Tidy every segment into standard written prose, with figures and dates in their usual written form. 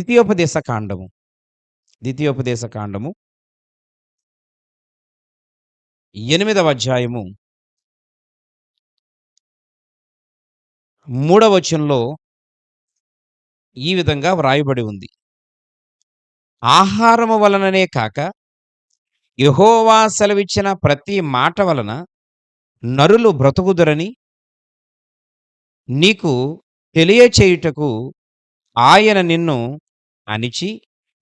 ద్వితీయోపదేశ కాండము, ద్వితీయోపదేశ కాండము 8వ అధ్యాయము 3వ వచనంలో ఈ విధంగా వ్రాయబడి ఉంది. ఆహారము వలననే కాక యెహోవా సెలవిచ్చిన ప్రతి మాట వలన నరులు బ్రతుకుదురని నీకు తెలియచేయుటకు ఆయన నిన్ను అణిచి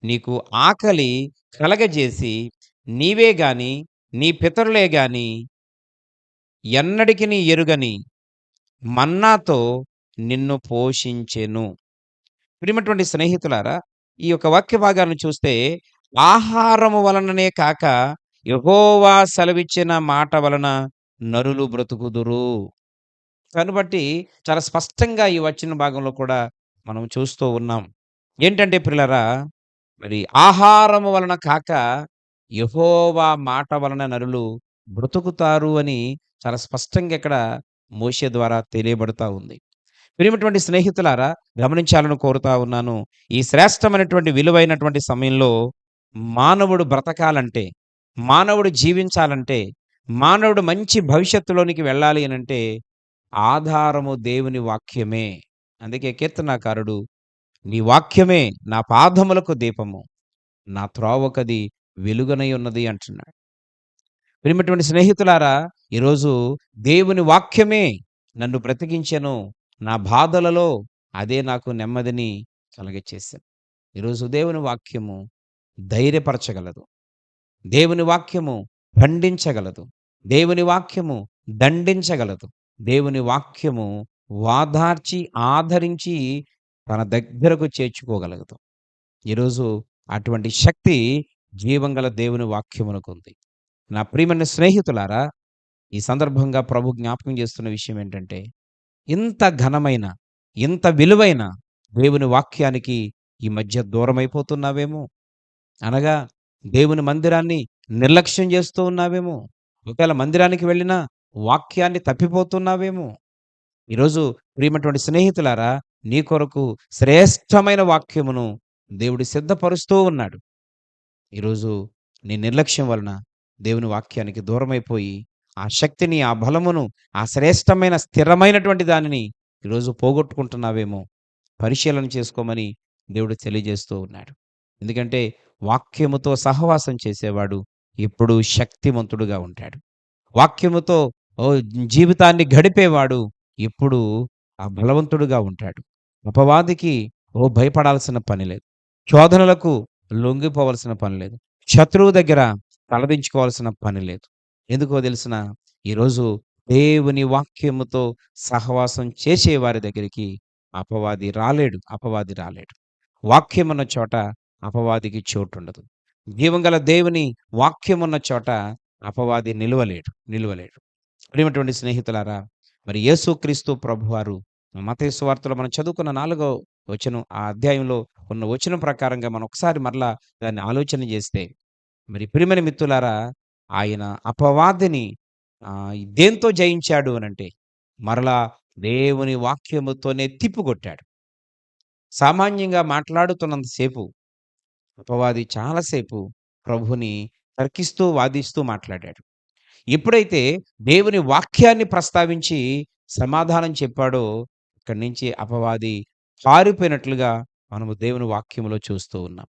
నీకు ఆకలి కలగజేసి నీవే గాని నీ పితరులే గాని ఎన్నడికిని ఎరుగని మన్నాతో నిన్ను పోషించెను. ప్రియమైనటువంటి స్నేహితులారా, ఈ యొక్క వాక్య భాగాన్ని చూస్తే ఆహారము వలననే కాక యెహోవా సెలవిచ్చిన మాట వలన నరులు బ్రతుకుదురు. కనుబట్టి చాలా స్పష్టంగా ఈ వచన భాగంలో కూడా మనం చూస్తూ ఉన్నాం. ఏంటంటే ప్రియులారా, మరి ఆహారము వలన కాక యెహోవా మాట వలన నరులు బ్రతుకుతారు అని చాలా స్పష్టంగా ఇక్కడ మోషే ద్వారా తెలియబడతా ఉంది. ప్రియమైనటువంటి స్నేహితులారా, గమనించాలని కోరుతా ఉన్నాను. ఈ శ్రేష్టమైనటువంటి విలువైనటువంటి సమయంలో మానవుడు బ్రతకాలంటే, మానవుడు జీవించాలంటే, మానవుడు మంచి భవిష్యత్తులోనికి వెళ్ళాలి అనంటే ఆధారము దేవుని వాక్యమే. అందుకే కీర్తనాకారుడు నీ వాక్యమే నా పాదములకు దీపము, నా త్రోవకది వెలుగునై ఉన్నది అంటున్నాడు. ప్రియమైనటువంటి స్నేహితులారా, ఈరోజు దేవుని వాక్యమే నన్ను బ్రతికించెను. నా బాధలలో అదే నాకు నెమ్మదిని కలగచేశాను. ఈరోజు దేవుని వాక్యము ధైర్యపరచగలదు. దేవుని వాక్యము ఖండించగలదు. దేవుని వాక్యము దండించగలదు. దేవుని వాక్యము వాదార్చి, ఆదరించి తన దగ్గరకు చేర్చుకోగలగదు. ఈరోజు అటువంటి శక్తి జీవంగల దేవుని వాక్యమునకుంది. నా ప్రియమైన స్నేహితులారా, ఈ సందర్భంగా ప్రభు జ్ఞాపకం చేస్తున్న విషయం ఏంటంటే, ఇంత ఘనమైన, ఇంత విలువైన దేవుని వాక్యానికి ఈ మధ్య దూరమైపోతున్నావేమో. అనగా దేవుని మందిరాన్ని నిర్లక్ష్యం చేస్తూ ఉన్నావేమో. ఒకవేళ మందిరానికి వెళ్ళినా వాక్యాన్ని తప్పిపోతున్నావేమో. ఈరోజు ప్రియమైనటువంటి స్నేహితులారా, నీ కొరకు శ్రేష్టమైన వాక్యమును దేవుడు సిద్ధపరుస్తూ ఉన్నాడు. ఈరోజు నీ నిర్లక్ష్యం వలన దేవుని వాక్యానికి దూరమైపోయి ఆ శక్తిని, ఆ బలమును, ఆ శ్రేష్టమైన స్థిరమైనటువంటి దానిని ఈరోజు పోగొట్టుకుంటున్నావేమో. పరిశీలన చేసుకోమని దేవుడు తెలియజేస్తూ ఉన్నాడు. ఎందుకంటే వాక్యముతో సహవాసం చేసేవాడు ఎప్పుడూ శక్తిమంతుడుగా ఉంటాడు. వాక్యముతో జీవితాన్ని గడిపేవాడు ఎప్పుడూ ఆ బలవంతుడుగా ఉంటాడు. అపవాదికి భయపడాల్సిన పని లేదు. శోధనలకు లొంగిపోవలసిన పని లేదు. శత్రువు దగ్గర తలదించుకోవాల్సిన పని లేదు. ఎందుకో తెలిసిన, ఈరోజు దేవుని వాక్యముతో సహవాసం చేసే వారి దగ్గరికి అపవాది రాలేడు. అపవాది రాలేడు. వాక్యమున్న చోట అపవాదికి చోటుండదు. జీవంగల దేవుని వాక్యమున్న చోట అపవాది నిలువలేడు. ప్రియమైనటువంటి స్నేహితులారా, మరి యేసుక్రీస్తు ప్రభువారు మత్తయి సువార్తలో మనం చదువుకున్న 4వ వచనం, ఆ అధ్యాయంలో ఉన్న వచనం ప్రకారంగా మనం ఒకసారి మరలా దాన్ని ఆలోచన చేస్తే, మరి ప్రియమైన మిత్రులారా, ఆయన అపవాదిని దేంతో జయించాడు అనంటే మరలా దేవుని వాక్యముతోనే తిప్పికొట్టాడు. సామాన్యంగా మాట్లాడుతున్నంతసేపు అపవాది చాలాసేపు ప్రభుని తర్కిస్తూ, వాదిస్తూ మాట్లాడాడు. ఎప్పుడైతే దేవుని వాక్యాన్ని ప్రస్తావించి సమాధానం చెప్పాడో, ఇక్కడి నుంచి అపవాది పారిపోయినట్లుగా మనము దేవుని వాక్యములో చూస్తూ ఉన్నాం.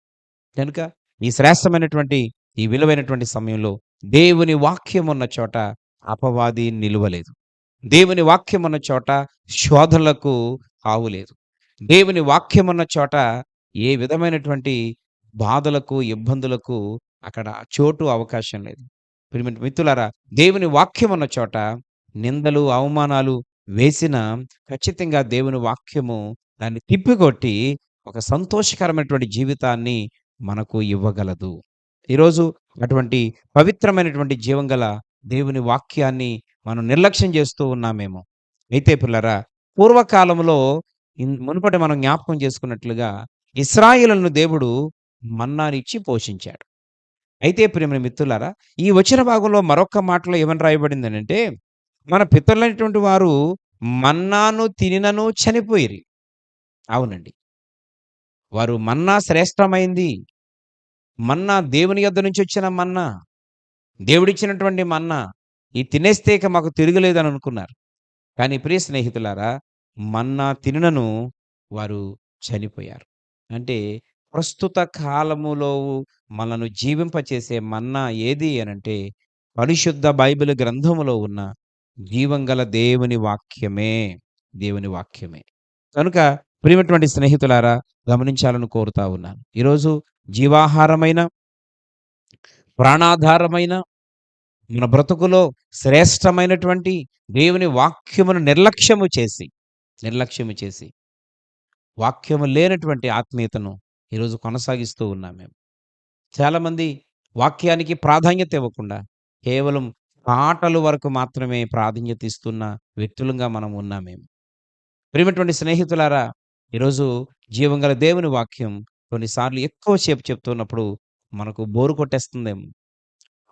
కనుక ఈ శ్రేష్టమైనటువంటి, ఈ విలువైనటువంటి సమయంలో దేవుని వాక్యం ఉన్న చోట అపవాది నిలువలేదు. దేవుని వాక్యం ఉన్న చోట శోధనలకు తావులేదు. దేవుని వాక్యం ఉన్న చోట ఏ విధమైనటువంటి బాధలకు, ఇబ్బందులకు అక్కడ చోటు, అవకాశం లేదు. ప్రియమైన మిత్రులారా, దేవుని వాక్యం ఉన్న చోట నిందలు, అవమానాలు వేసినా ఖచ్చితంగా దేవుని వాక్యము దాన్ని తిప్పికొట్టి ఒక సంతోషకరమైనటువంటి జీవితాన్ని మనకు ఇవ్వగలదు. ఈరోజు అటువంటి పవిత్రమైనటువంటి జీవంగల దేవుని వాక్యాన్ని మనం నిర్లక్ష్యం చేస్తూ ఉన్నామేమో. అయితే పిల్లరా, పూర్వకాలంలో మునుపటి మనం జ్ఞాపకం చేసుకున్నట్లుగా ఇశ్రాయేలును దేవుడు మన్నానిచ్చి పోషించాడు. అయితే ప్రియమైన మిత్రులారా, ఈ వచన భాగంలో మరొక మాటలో ఏమని రాయబడిందనంటే, మన పితరులైనటువంటి వారు మన్నాను తినినను చనిపోయిరి. అవునండి. వారు మన్నా శ్రేష్టమైంది. మన్నా దేవుని యొద్ద నుంచి వచ్చిన మన్నా. దేవుడిచ్చినటువంటి మన్నా. ఇది తినేస్తే ఇక మాకు తిరుగులేదని అనుకున్నారు. కానీ ప్రియ స్నేహితులారా, మన్నా తినినను వారు చనిపోయారు. అంటే ప్రస్తుత కాలములో మనను జీవింపచేసే మన్నా ఏది అనంటే, పరిశుద్ధ బైబిల్ గ్రంథములో ఉన్న జీవం గల దేవుని వాక్యమే. దేవుని వాక్యమే. కనుక ప్రియమైనటువంటి స్నేహితులారా, గమనించాలని కోరుతా ఉన్నాను. ఈరోజు జీవాహారమైన, ప్రాణాధారమైన, మన బ్రతుకులో శ్రేష్టమైనటువంటి దేవుని వాక్యమును నిర్లక్ష్యము చేసి వాక్యము లేనటువంటి ఆత్మీయతను ఈరోజు కొనసాగిస్తూ ఉన్నాం మేము. చాలామంది వాక్యానికి ప్రాధాన్యత ఇవ్వకుండా కేవలం పాటలు వరకు మాత్రమే ప్రాధాన్యత ఇస్తున్న వ్యక్తులుగా మనం ఉన్నాం మేము. ప్రియమైనటువంటి స్నేహితులారా, ఈరోజు జీవం గల దేవుని వాక్యం కొన్నిసార్లు ఎక్కువ సేపు చెప్తున్నప్పుడు మనకు బోరు కొట్టేస్తుందేమో.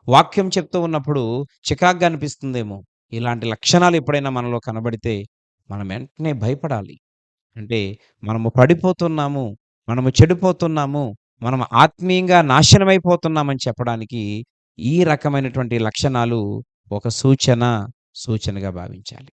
వాక్యం చెప్తూ ఉన్నప్పుడు చికాకుగా అనిపిస్తుందేమో. ఇలాంటి లక్షణాలు ఎప్పుడైనా మనలో కనబడితే మనం వెంటనే భయపడాలి. అంటే మనము పడిపోతున్నాము, మనము చెడిపోతున్నాము, మనం ఆత్మీయంగా నాశనమైపోతున్నామని చెప్పడానికి ఈ రకమైనటువంటి లక్షణాలు ఒక సూచనగా భావించాలి.